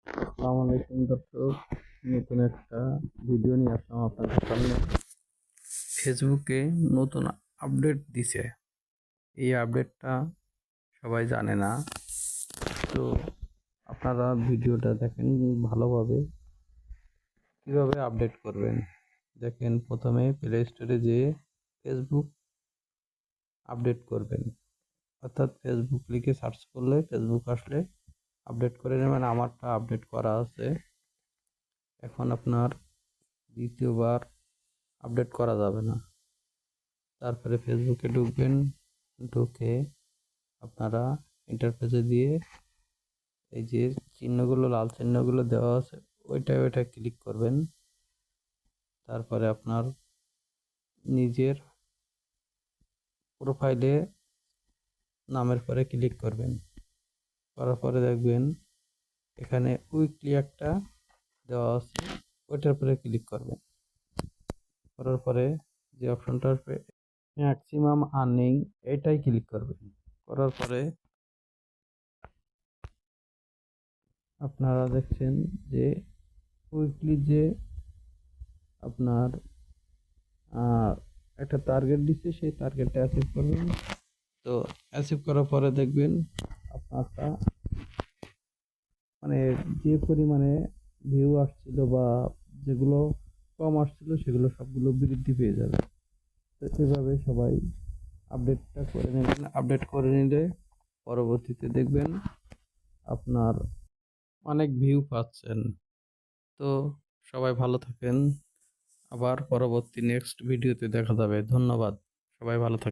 আসসালামু আলাইকুম দর্শক, নতুন একটা ভিডিও নিয়ে আসলাম আপনাদের সামনে। ফেসবুকে নতুন আপডেট দিছে। এই আপডেটটা সবাই জানে না, তো আপনারা ভিডিওটা দেখেন ভালোভাবে। কিভাবে আপডেট করবেন দেখেন। প্রথমে প্লে স্টোরে যেয়ে ফেসবুক আপডেট করবেন, অর্থাৎ ফেসবুক লিখে সার্চ করলে ফেসবুক আসলে আপডেট করে নেবেন। আমারটা আপডেট করা আছে, এখন আপনার দ্বিতীয়বার আপডেট করা যাবে না। তারপরে ফেসবুকে ঢুকবেন, ঢুকে আপনারা ইন্টারফেসে দিয়ে এই যে চিহ্নগুলো, লাল চিহ্নগুলো দেওয়া আছে, ওইটা ক্লিক করবেন। তারপরে আপনার নিজের প্রোফাইলে নামের পরে ক্লিক করবেন। করার পরে দেখবেন এখানে উইকলি একটা দেওয়া আছে, ওইটার পরে ক্লিক করবেন। করার পরে যে অপশনটা আসবে ম্যাক্সিমাম আর্নিং, এটাই ক্লিক করবেন। করার পরে আপনারা দেখছেন যে উইকলি যে আপনার একটা টার্গেট দিচ্ছে, সেই টার্গেটটা অ্যাচিভ করবেন। তো অ্যাচিভ করার পরে দেখবেন আপনারটা মানে যে পরিমাণে ভিউ আসছিল বা যেগুলো কম আসছিল সেগুলো সবগুলো বৃদ্ধি পেয়ে যাবে। তো এভাবে সবাই আপডেটটা করে নেবেন। আপডেট করে নিলে পরবর্তীতে দেখবেন আপনার অনেক ভিউ পাচ্ছেন। তো সবাই ভালো থাকেন, আবার পরবর্তী নেক্সট ভিডিওতে দেখা যাবে। ধন্যবাদ, সবাই ভালো থাকেন।